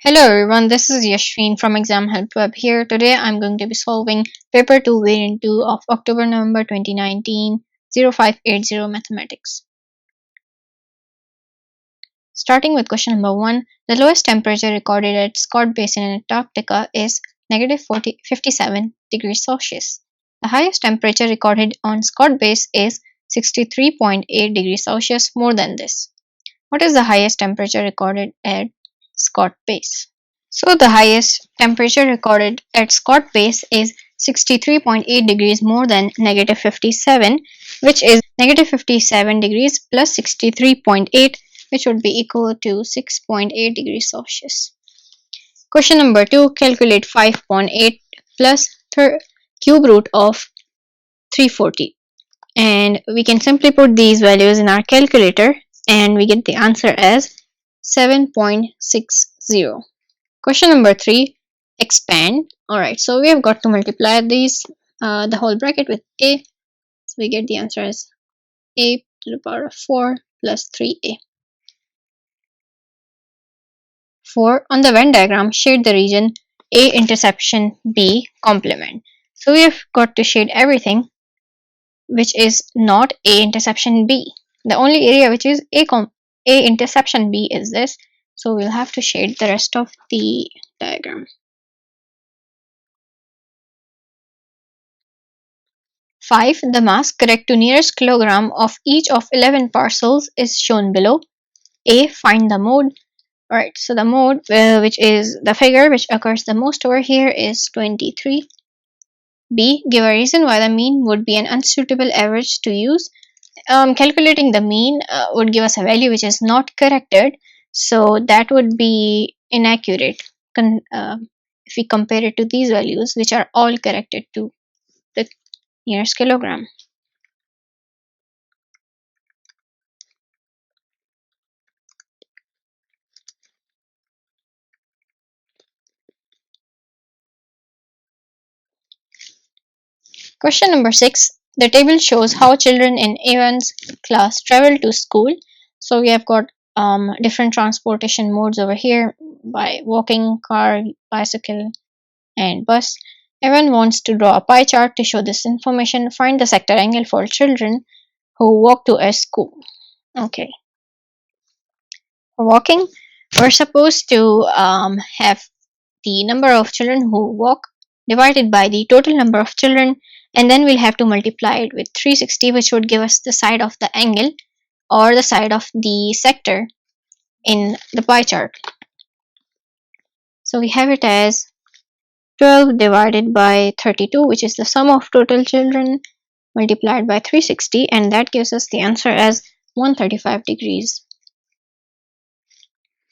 Hello everyone, this is Yashveen from Exam Help Web here. Today I'm going to be solving paper 2 variant 2 of October-November 2019 0580 mathematics. Starting with question number 1, the lowest temperature recorded at Scott Basin in Antarctica is negative 57 degrees Celsius. The highest temperature recorded on Scott Base is 63.8 degrees Celsius, more than this. What is the highest temperature recorded at Scott Base? So the highest temperature recorded at Scott Base is 63.8 degrees more than negative 57, which is negative 57 degrees plus 63.8, which would be equal to 6.8 degrees Celsius. Question number 2. Calculate 5.8 plus cube root of 340. And we can simply put these values in our calculator and we get the answer as 7.60. Question number 3, expand. Alright, so we have got to multiply these, the whole bracket with a. So we get the answer as a to the power of 4 plus 3a. 4. On the Venn diagram, shade the region A intersection B complement. So we have got to shade everything which is not A intersection B. The only area which is A intersection B is this. So we'll have to shade the rest of the diagram. 5. The mass correct to nearest kilogram of each of 11 parcels is shown below. A. Find the mode. Alright, so the mode, which is the figure which occurs the most over here, is 23. B. Give a reason why the mean would be an unsuitable average to use. Calculating the mean would give us a value which is not corrected, so that would be inaccurate if we compare it to these values which are all corrected to the nearest kilogram. Question number 6. The table shows how children in A1's class travel to school. So we have got different transportation modes over here by walking, car, bicycle, and bus. Everyone wants to draw a pie chart to show this information. Find the sector angle for children who walk to a school. Okay. For walking, we're supposed to have the number of children who walk divided by the total number of children, and then we'll have to multiply it with 360, which would give us the side of the angle or the side of the sector in the pie chart. So we have it as 12 divided by 32, which is the sum of total children, multiplied by 360, and that gives us the answer as 135 degrees.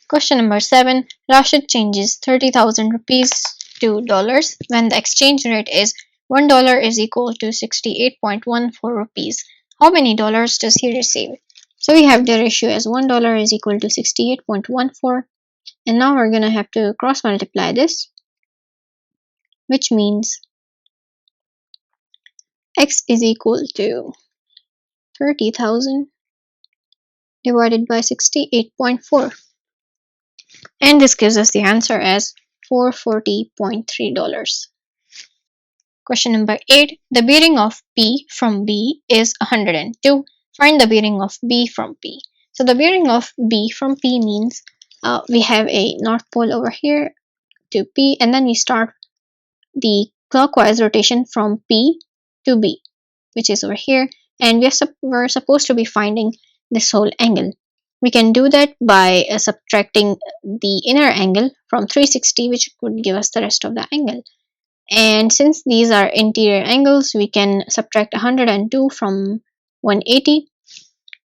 Question number 7. Rashid changes 30,000 rupees to dollars when the exchange rate is $1 is equal to 68.14 rupees. How many dollars does he receive? So we have the ratio as $1 is equal to 68.14, and now we're gonna have to cross multiply this, which means x is equal to 30,000 divided by 68.4, and this gives us the answer as $440.3. Question number 8. The bearing of P from B is 102. Find the bearing of B from P. So the bearing of B from P means we have a north pole over here to P, and then we start the clockwise rotation from P to B, which is over here, and we're supposed to be finding this whole angle. We can do that by subtracting the inner angle from 360, which would give us the rest of the angle. And since these are interior angles, we can subtract 102 from 180,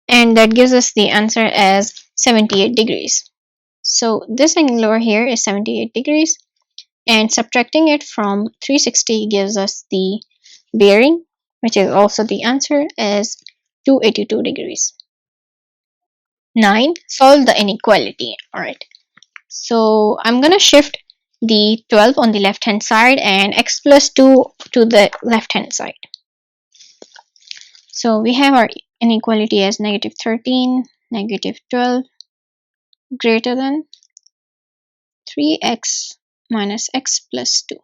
and that gives us the answer as 78 degrees. So this angle over here is 78 degrees, and subtracting it from 360 gives us the bearing, which is also the answer, as 282 degrees. 9. Solve the inequality. Alright, so I'm gonna shift the 12 on the left hand side and x plus 2 to the left hand side. So we have our inequality as negative 13, negative 12, greater than 3x minus x plus 2.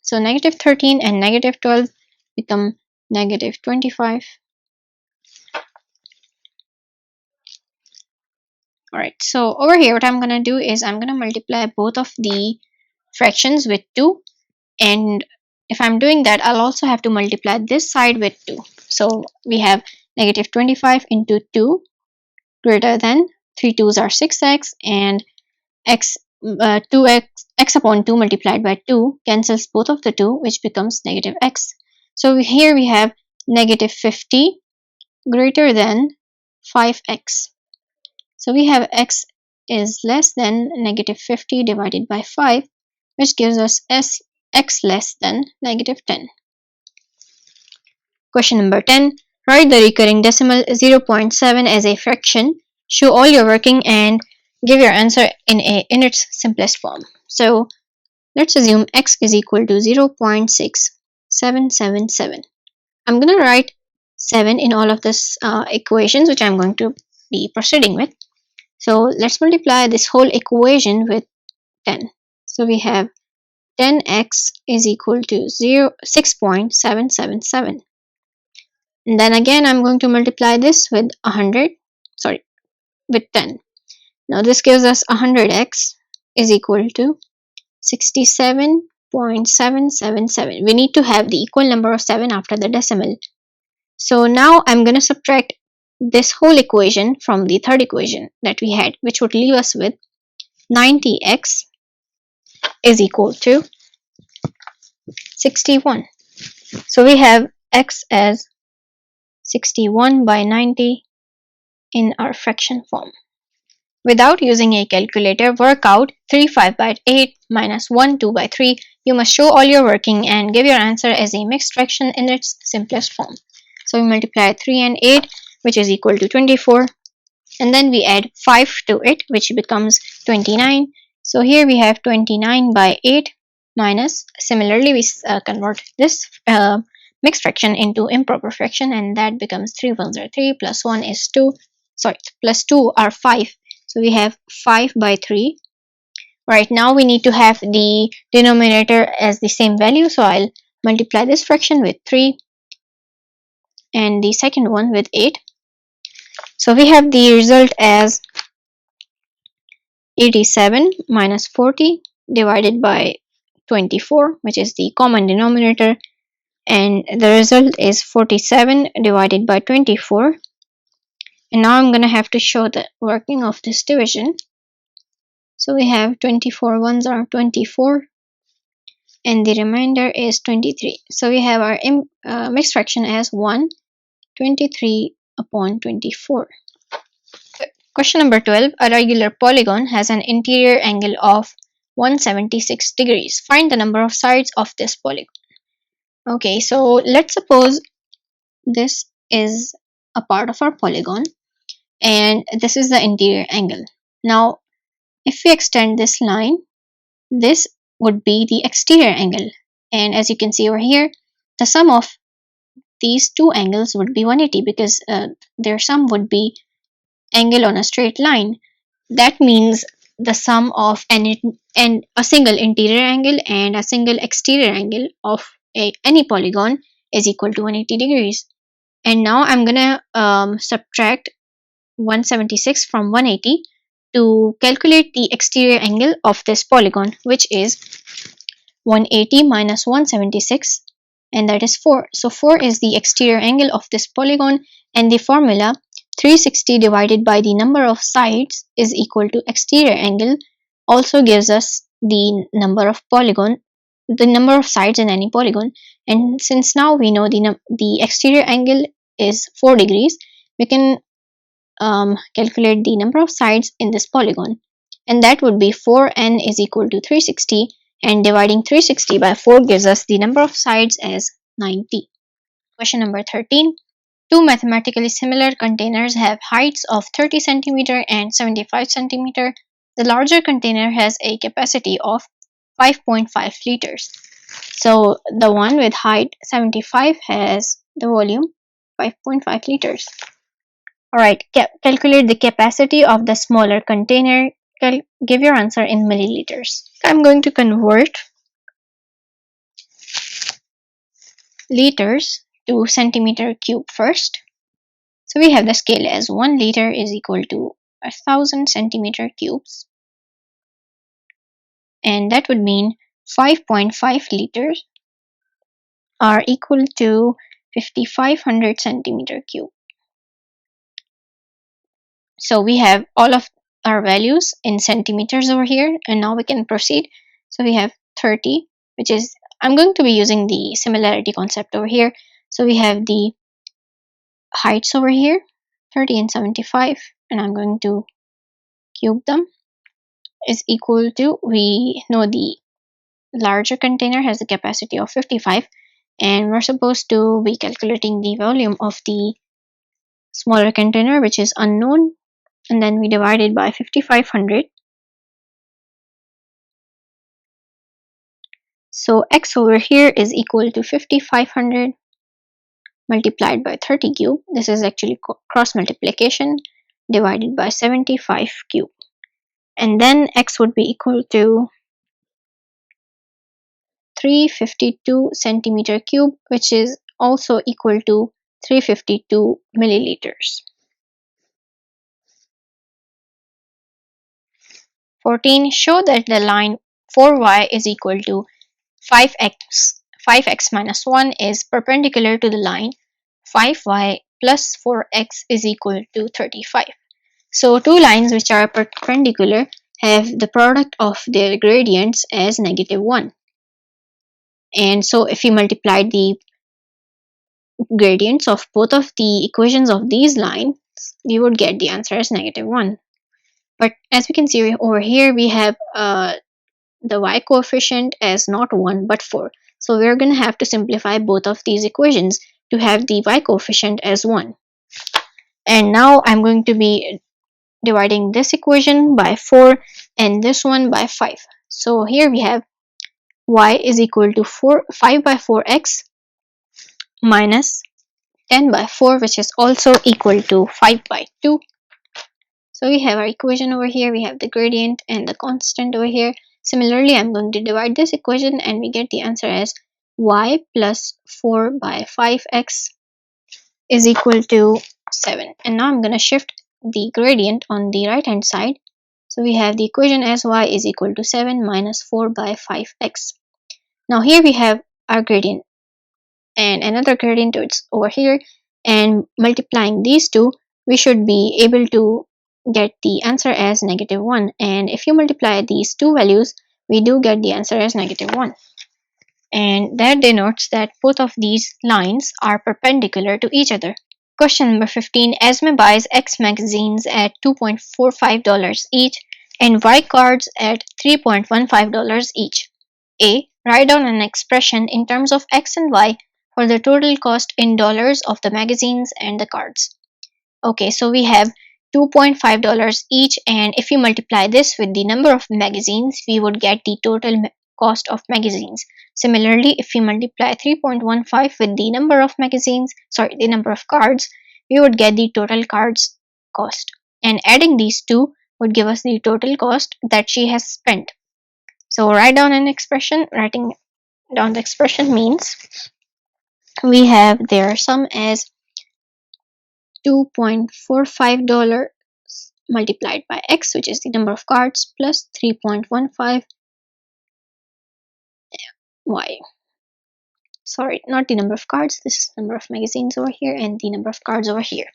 So negative 13 and negative 12 become negative 25. Alright, so over here what I'm going to do is I'm going to multiply both of the fractions with 2, and if I'm doing that I'll also have to multiply this side with 2. So we have negative 25 into 2 greater than 3 2's are 6x, and x 2x x upon 2 multiplied by 2 cancels both of the 2, which becomes negative x. So here we have negative 50 greater than 5x. So we have x is less than negative 50 divided by 5, which gives us x less than negative 10. Question number 10. Write the recurring decimal 0.7 as a fraction. Show all your working and give your answer in its simplest form. So let's assume x is equal to 0.6777. I'm going to write 7 in all of these equations, which I'm going to be proceeding with. So let's multiply this whole equation with 10. So we have 10x is equal to 6.777. And then again I'm going to multiply this with 10. Now this gives us 100x is equal to 67.777. We need to have the equal number of 7 after the decimal. So now I'm going to subtract this whole equation from the third equation that we had, which would leave us with 90x is equal to 61. So we have x as 61 by 90 in our fraction form. Without using a calculator, work out 3 5 by 8 minus 1 2 by 3. You must show all your working and give your answer as a mixed fraction in its simplest form. So we multiply 3 and 8, which is equal to 24, and then we add 5 to it, which becomes 29. So here we have 29 by 8 minus, similarly we convert this mixed fraction into improper fraction, and that becomes 3 1s are 3 plus 1 is 2, plus 2 are 5. So we have 5 by 3. Right, now we need to have the denominator as the same value, so I'll multiply this fraction with 3 and the second one with 8. So we have the result as 87 minus 40 divided by 24, which is the common denominator, and the result is 47 divided by 24. And now I'm going to have to show the working of this division. So we have 24 1s are 24 and the remainder is 23. So we have our mixed fraction as 1/23 upon 24. Question number 12. A regular polygon has an interior angle of 176 degrees. Find the number of sides of this polygon. Okay, so let's suppose this is a part of our polygon and this is the interior angle. Now if we extend this line, this would be the exterior angle, and as you can see over here, the sum of these two angles would be 180 because their sum would be angle on a straight line. That means the sum of a single interior angle and a single exterior angle of any polygon is equal to 180 degrees. And now I'm gonna subtract 176 from 180 to calculate the exterior angle of this polygon, which is 180 minus 176, and that is 4. So 4 is the exterior angle of this polygon, and the formula 360 divided by the number of sides is equal to exterior angle also gives us the number of sides in any polygon. And since now we know the exterior angle is 4 degrees, we can calculate the number of sides in this polygon, and that would be 4n is equal to 360, and dividing 360 by 4 gives us the number of sides as 90. Question number 13. Two mathematically similar containers have heights of 30 cm and 75 cm. The larger container has a capacity of 5.5 liters. So the one with height 75 has the volume 5.5 liters. Alright, calculate the capacity of the smaller container give your answer in milliliters. I'm going to convert liters to centimeter cube first. So we have the scale as 1 liter is equal to 1000 centimeter cubes, and that would mean 5.5 liters are equal to 5500 centimeter cube. So we have all of our values in centimeters over here, and now we can proceed. So we have 30, which is, I'm going to be using the similarity concept over here. So we have the heights over here, 30 and 75, and I'm going to cube them, is equal to, we know the larger container has the capacity of 55, and we're supposed to be calculating the volume of the smaller container, which is unknown, and then we divide it by 5500. So x over here is equal to 5500 multiplied by 30 cube. This is actually cross multiplication, divided by 75 cube, and then x would be equal to 352 centimeter cube, which is also equal to 352 milliliters. 14. Show that the line 4y is equal to 5x minus 1 is perpendicular to the line 5y plus 4x is equal to 35. So two lines which are perpendicular have the product of their gradients as -1. And so if we multiply the gradients of both of the equations of these lines, we would get the answer as -1. But as we can see over here, we have the y coefficient as not 1 but 4. So we're going to have to simplify both of these equations to have the y coefficient as 1. And now I'm going to be dividing this equation by 4 and this one by 5. So here we have y is equal to 5 by 4x minus 10 by 4, which is also equal to 5 by 2. So we have our equation over here, we have the gradient and the constant over here. Similarly, I'm going to divide this equation and we get the answer as y plus 4 by 5x is equal to 7. And now I'm going to shift the gradient on the right hand side. So we have the equation as y is equal to 7 minus 4 by 5x. Now here we have our gradient and another gradient it's over here, and multiplying these two, we should be able to get the answer as -1. And if you multiply these two values, we do get the answer as -1. And that denotes that both of these lines are perpendicular to each other. Question number 15. Esme buys X magazines at $2.45 each and Y cards at $3.15 each. A. Write down an expression in terms of X and Y for the total cost in dollars of the magazines and the cards. Okay, so we have $2.5 each, and if you multiply this with the number of magazines, we would get the total cost of magazines. Similarly, if we multiply 3.15 with the number of the number of cards, we would get the total cards cost. And adding these two would give us the total cost that she has spent. So write down an expression. Writing down the expression means we have their sum as $2.45 multiplied by X, which is the number of cards, plus 3.15 Y. Sorry, not the number of cards, this is the number of magazines over here and the number of cards over here.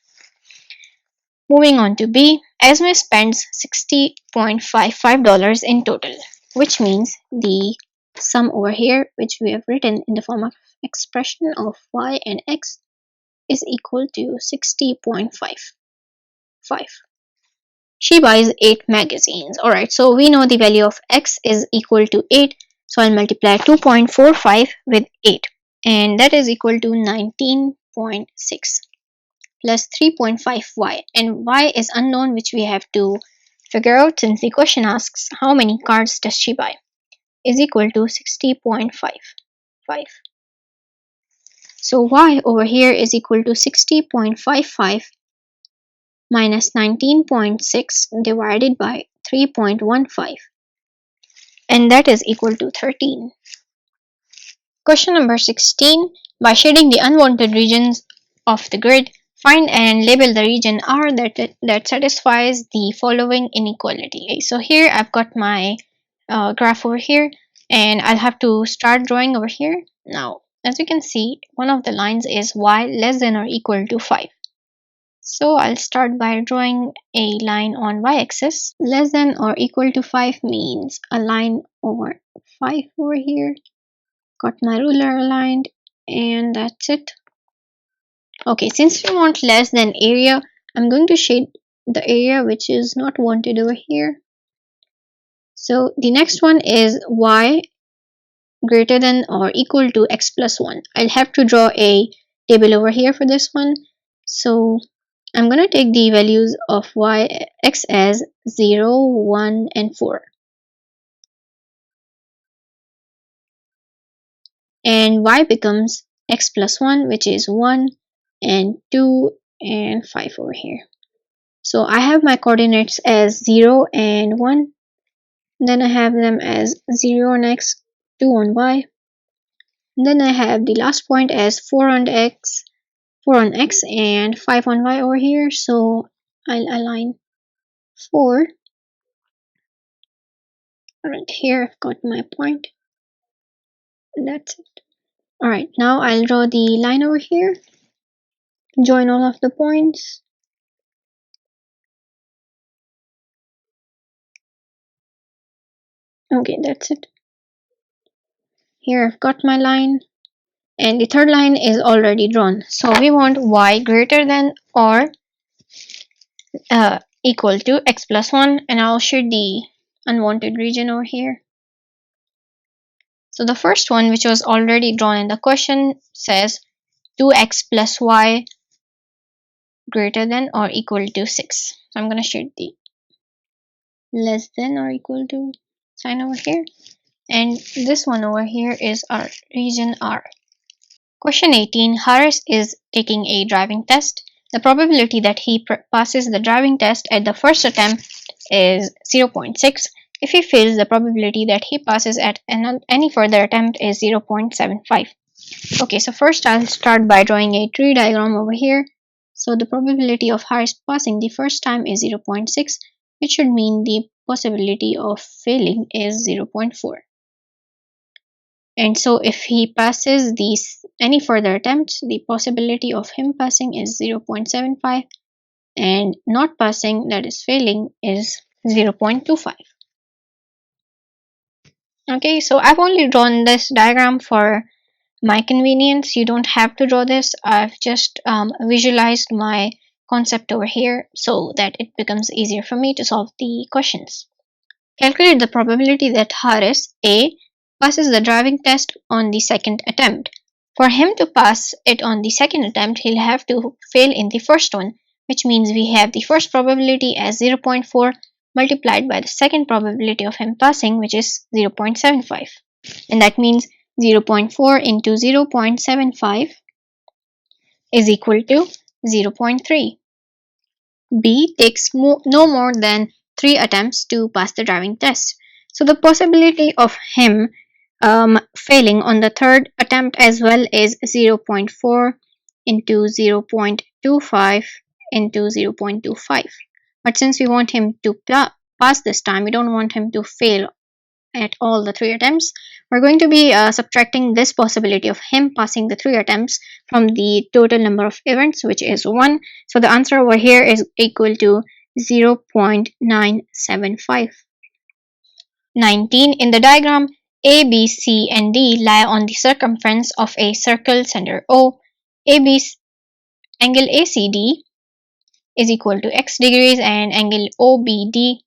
Moving on to B, Esme spends $60.55 in total, which means the sum over here, which we have written in the form of expression of Y and X, is equal to 60.55. She buys 8 magazines. Alright, so we know the value of X is equal to 8, so I'll multiply 2.45 with 8, and that is equal to 19.6 plus 3.5y, and y is unknown, which we have to figure out since the question asks how many cards does she buy, is equal to 60.55. So y over here is equal to 60.55 minus 19.6 divided by 3.15, and that is equal to 13. Question number 16. By shading the unwanted regions of the grid, find and label the region R that satisfies the following inequality. Okay, so here I've got my graph over here, and I'll have to start drawing over here. Now, as you can see, one of the lines is y less than or equal to 5. So I'll start by drawing a line on y-axis. Less than or equal to 5 means a line over 5 over here. Got my ruler aligned, and that's it. Okay, since we want less than area, I'm going to shade the area which is not wanted over here. So the next one is y greater than or equal to x plus 1. I'll have to draw a table over here for this one. So I'm going to take the values of x as 0, 1, and 4. And y becomes x plus 1, which is 1 and 2 and 5 over here. So I have my coordinates as 0 and 1. Then I have them as 0 on x, 2 on y. Then I have the last point as 4 on x, and 5 on y over here. So I'll align 4. Right here I've got my point. That's it. Alright, now I'll draw the line over here. Join all of the points. Okay, that's it. Here I've got my line, and the third line is already drawn. So we want y greater than or equal to x plus 1, and I'll show the unwanted region over here. So the first one, which was already drawn in the question, says 2x plus y greater than or equal to 6. So I'm going to shoot the less than or equal to sign over here, and this one over here is our region R. Question 18. Harris is taking a driving test. The probability that he passes the driving test at the first attempt is 0.6. If he fails, the probability that he passes at any further attempt is 0.75. Okay, so first I'll start by drawing a tree diagram over here. So the probability of Harris passing the first time is 0.6, which should mean the possibility of failing is 0.4. And so if he passes any further attempts, the possibility of him passing is 0.75, and not passing, that is failing, is 0.25. Okay, so I've only drawn this diagram for my convenience. You don't have to draw this. I've just visualized my concept over here so that it becomes easier for me to solve the questions. Calculate the probability that Harris A passes the driving test on the second attempt. For him to pass it on the second attempt, he'll have to fail in the first one, which means we have the first probability as 0.4 multiplied by the second probability of him passing, which is 0.75. And that means 0.4 into 0.75 is equal to 0.3. B takes no more than 3 attempts to pass the driving test. So the possibility of him failing on the third attempt as well is 0.4 into 0.25 into 0.25. But since we want him to pass this time, we don't want him to fail at all the 3 attempts, we're going to be subtracting this possibility of him passing the 3 attempts from the total number of events, which is 1. So the answer over here is equal to 0.975. 19. In the diagram, A, B, C, and D lie on the circumference of a circle center O. Angle ACD is equal to x degrees, and angle OAB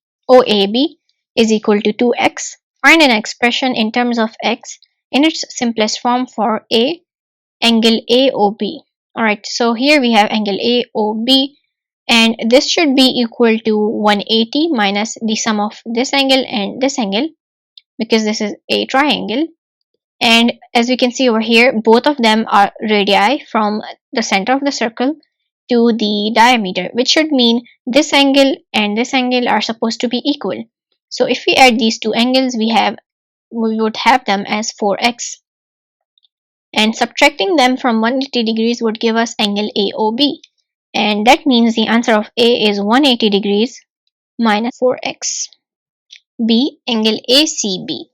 is equal to 2x. Find an expression in terms of x in its simplest form for angle AOB. Alright, so here we have angle AOB, and this should be equal to 180 minus the sum of this angle and this angle, because this is a triangle. And as we can see over here, both of them are radii from the center of the circle to the diameter, which should mean this angle and this angle are supposed to be equal. So if we add these two angles, we would have them as 4x, and subtracting them from 180 degrees would give us angle AOB, and that means the answer of A is 180 degrees minus 4x. B, angle ACB.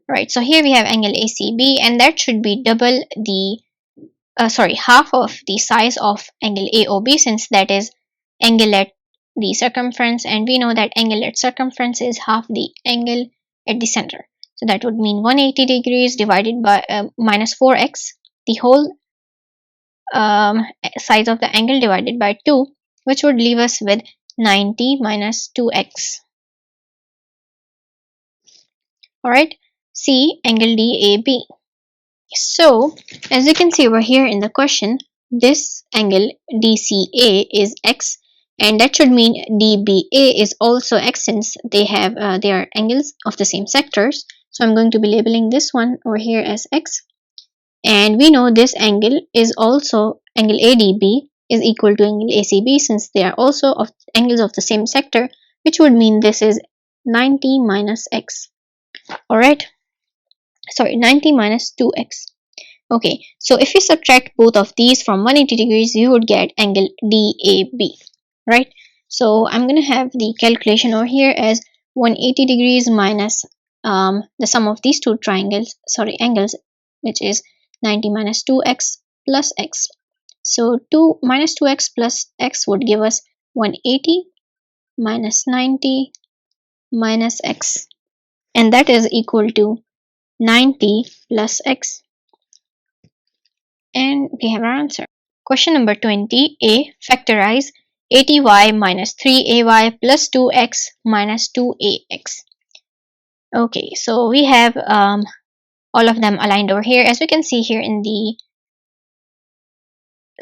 Right, so here we have angle ACB, and that should be double the half of the size of angle AOB, since that is angle at the circumference, and we know that angle at circumference is half the angle at the center. So that would mean 180 degrees divided by minus 4x, the whole size of the angle divided by 2, which would leave us with 90 minus 2x. Alright, C, angle DAB. So, as you can see over here in the question, this angle DCA is x, and that should mean DBA is also x, since they are angles of the same sectors. So I'm going to be labeling this one over here as x, and we know this angle is also angle ADB is equal to angle ACB, since they are also of angles of the same sector, which would mean this is 90 minus x. Alright, sorry, 90 minus 2x. Okay, so if you subtract both of these from 180 degrees, you would get angle DAB, right? So I'm going to have the calculation over here as 180 degrees minus the sum of these two angles, which is 90 minus 2x plus x. So 2 minus 2x plus x would give us 180 minus 90 minus x, and that is equal to 90 plus x. And we have our answer. Question number 20. A. Factorize 80y minus 3ay plus 2x minus 2ax. Okay, so we have all of them aligned over here. As we can see here in the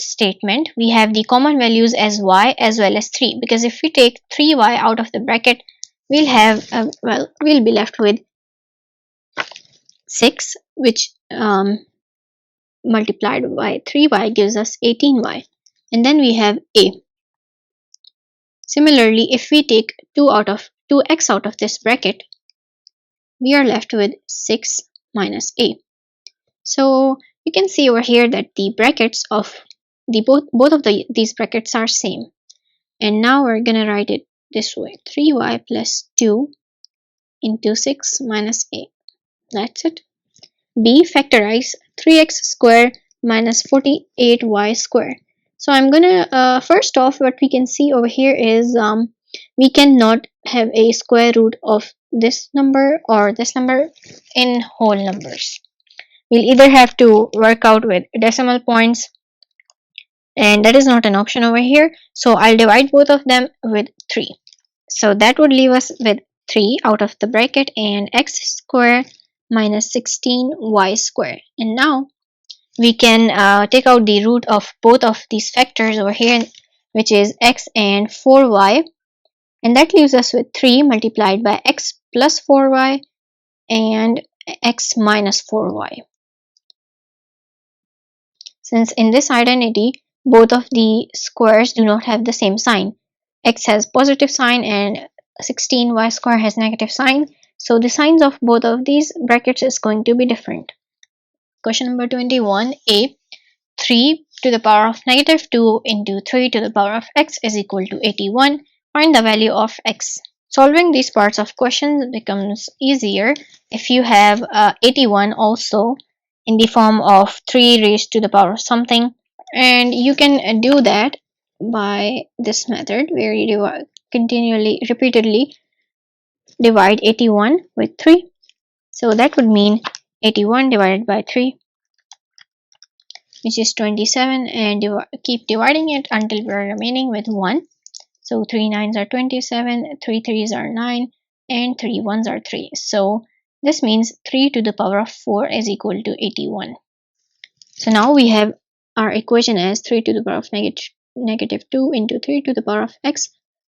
statement, we have the common values as y as well as 3, because if we take 3y out of the bracket, we'll have we'll be left with 6, which multiplied by 3y gives us 18y, and then we have a. Similarly, if we take 2x out of this bracket, we are left with 6 minus a. So you can see over here that the brackets of both of these brackets are same, and now we're gonna write it this way: 3y plus 2 into 6 minus a. That's it. B. Factorize 3x square minus 48y square. So I'm gonna first off, what we can see over here is we cannot have a square root of this number or this number in whole numbers. We'll either have to work out with decimal points, and that is not an option over here. So I'll divide both of them with 3. So that would leave us with 3 out of the bracket and x square minus 16y square. And now we can take out the root of both of these factors over here, which is x and 4y, and that leaves us with 3 multiplied by x plus 4y and x minus 4y. Since in this identity both of the squares do not have the same sign, x has positive sign and 16y square has negative sign, so the signs of both of these brackets is going to be different. Question number 21. A. 3 to the power of negative 2 into 3 to the power of x is equal to 81. Find the value of x. Solving these parts of questions becomes easier if you have 81 also in the form of 3 raised to the power of something, and you can do that by this method where you repeatedly divide 81 with 3. So that would mean 81 divided by 3, which is 27, and keep dividing it until we're remaining with 1. So 3 9s are 27, 3 3s are 9, and 3 1s are 3. So this means 3 to the power of 4 is equal to 81. So now we have our equation as 3 to the power of negative 2 into 3 to the power of x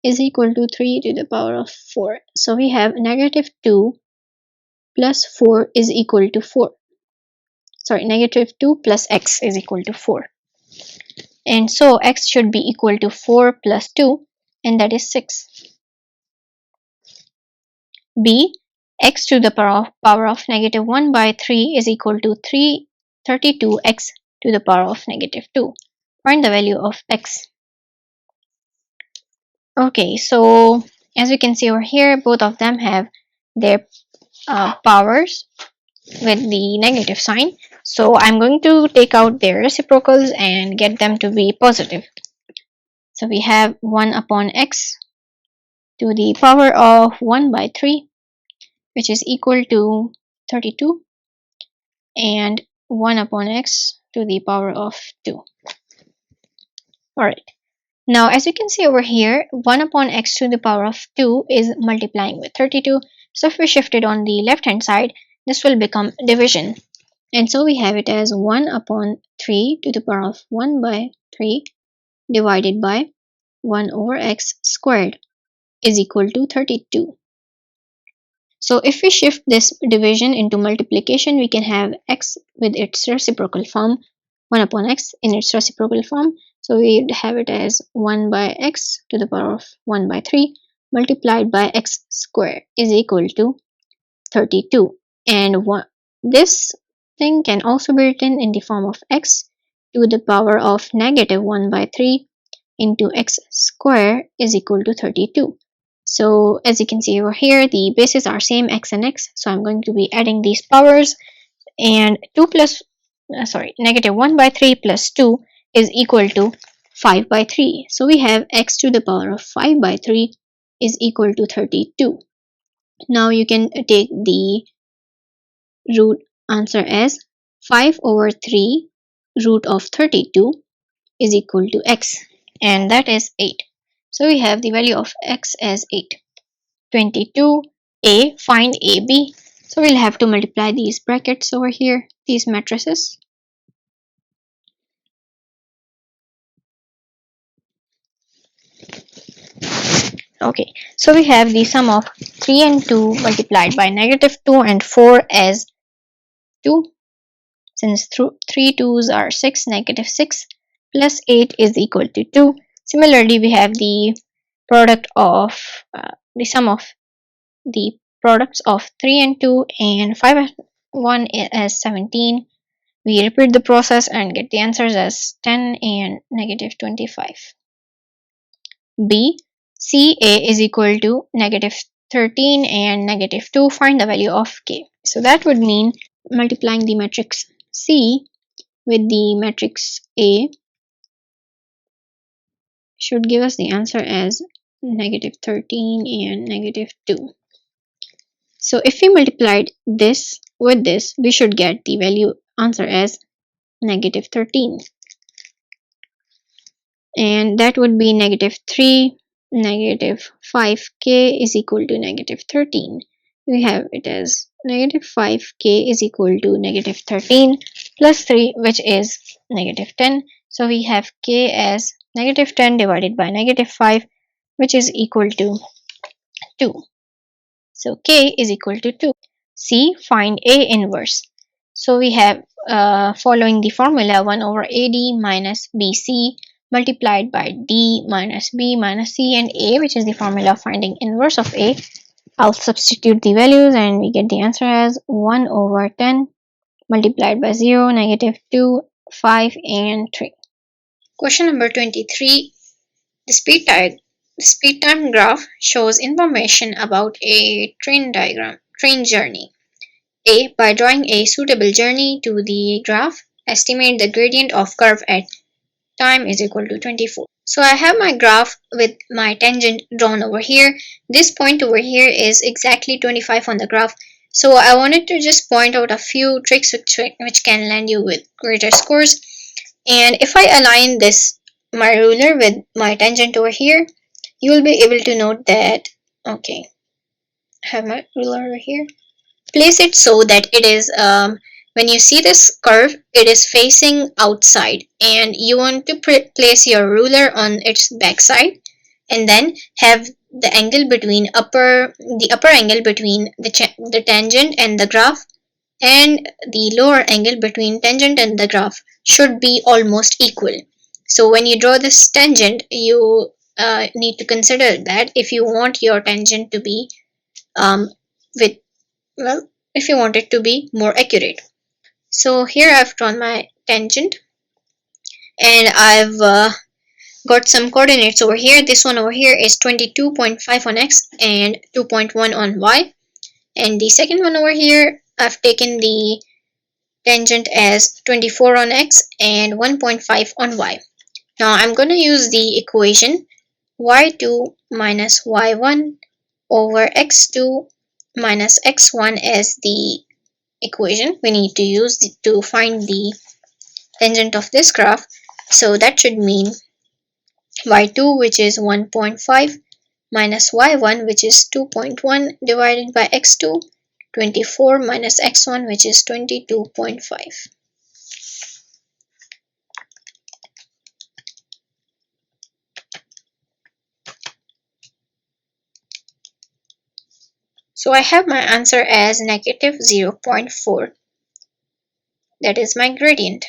is equal to 3 to the power of 4. So we have negative 2 plus 4 is equal to 4. Sorry, negative 2 plus x is equal to 4. And so x should be equal to 4 plus 2, and that is 6. b, x to the power of negative 1 by 3 is equal to 32x to the power of negative 2. Find the value of x. Okay, so as we can see over here, both of them have their powers with the negative sign. So I'm going to take out their reciprocals and get them to be positive. So we have 1 upon x to the power of 1 by 3, which is equal to 32, and 1 upon x to the power of 2. Alright, now as you can see over here, 1 upon x to the power of 2 is multiplying with 32. So if we shift it on the left hand side, this will become division. And so we have it as 1 upon 3 to the power of 1 by 3 divided by 1 over x squared is equal to 32. So if we shift this division into multiplication, we can have x with its reciprocal form, 1 upon x in its reciprocal form. So we have it as 1 by x to the power of 1 by 3 multiplied by x squared is equal to 32. And this thing can also be written in the form of x to the power of negative 1 by 3 into x squared is equal to 32. So as you can see over here, the bases are same, x and x. So I'm going to be adding these powers, and negative 1 by 3 plus 2 is equal to 5 by 3. So we have x to the power of 5 by 3 is equal to 32. Now you can take the root answer as 5 over 3 root of 32 is equal to x, and that is 8. So we have the value of x as 8. 22a, find ab. So we'll have to multiply these brackets over here, these matrices. Okay, so we have the sum of 3 and 2 multiplied by negative 2 and 4 as 2. Since 3 2's are 6, negative 6 plus 8 is equal to 2. Similarly, we have the product of the sum of the products of 3 and 2 and 5 and 1 as 17. We repeat the process and get the answers as 10 and negative 25. B, CA is equal to negative 13 and negative 2. Find the value of K. So that would mean multiplying the matrix C with the matrix A should give us the answer as negative 13 and negative 2. So if we multiplied this with this, we should get the value answer as negative 13. And that would be negative 3, negative 5k is equal to negative 13. We have it as negative 5k is equal to negative 13 plus 3, which is negative 10. So we have k as negative 10 divided by negative 5, which is equal to 2. So k is equal to 2. C, find A inverse. So we have following the formula 1 over AD minus BC multiplied by D minus B minus C and A, which is the formula of finding inverse of A. I'll substitute the values and we get the answer as 1 over 10 multiplied by 0, negative 2, 5 and 3. Question number 23. The speed time graph shows information about a train journey. A. By drawing a suitable journey to the graph, estimate the gradient of curve at time is equal to 24. So I have my graph with my tangent drawn over here. This point over here is exactly 25 on the graph. So I wanted to just point out a few tricks which can land you with greater scores. And if I align my ruler with my tangent over here, you will be able to note that, okay, I have my ruler over here. Place it so that it is, when you see this curve, it is facing outside, and you want to place your ruler on its backside, and then have the angle between the upper angle between the tangent and the graph, and the lower angle between tangent and the graph should be almost equal. So when you draw this tangent, you need to consider that if you want your tangent to be with, well, if you want it to be more accurate. So here I've drawn my tangent, and I've got some coordinates over here. This one over here is 22.5 on x and 2.1 on y, and the second one over here I've taken the tangent as 24 on x and 1.5 on y. Now I'm going to use the equation y2 minus y1 over x2 minus x1 as the equation we need to use to find the tangent of this graph. So that should mean y2, which is 1.5, minus y1, which is 2.1, divided by x2, 24, minus x1, which is 22.5. So I have my answer as negative 0.4. That is my gradient.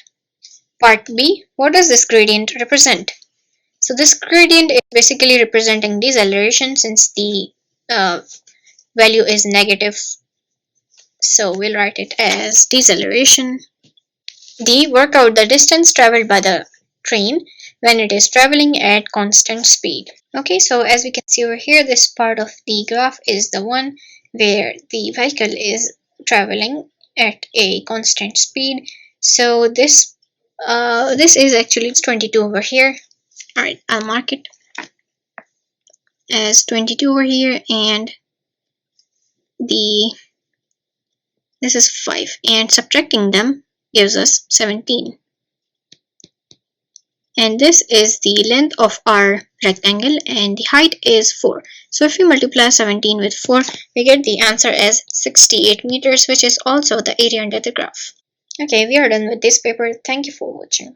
Part B, what does this gradient represent? So this gradient is basically representing deceleration, since the value is negative. So we'll write it as deceleration. D, work out the distance traveled by the train when it is traveling at constant speed. Okay, so as we can see over here, this part of the graph is the one where the vehicle is traveling at a constant speed. So this is actually 22 over here. Alright, I'll mark it as 22 over here, and this is 5, and subtracting them gives us 17. And this is the length of our rectangle, and the height is 4. So if we multiply 17 with 4, we get the answer as 68 meters, which is also the area under the graph. Okay, we are done with this paper. Thank you for watching.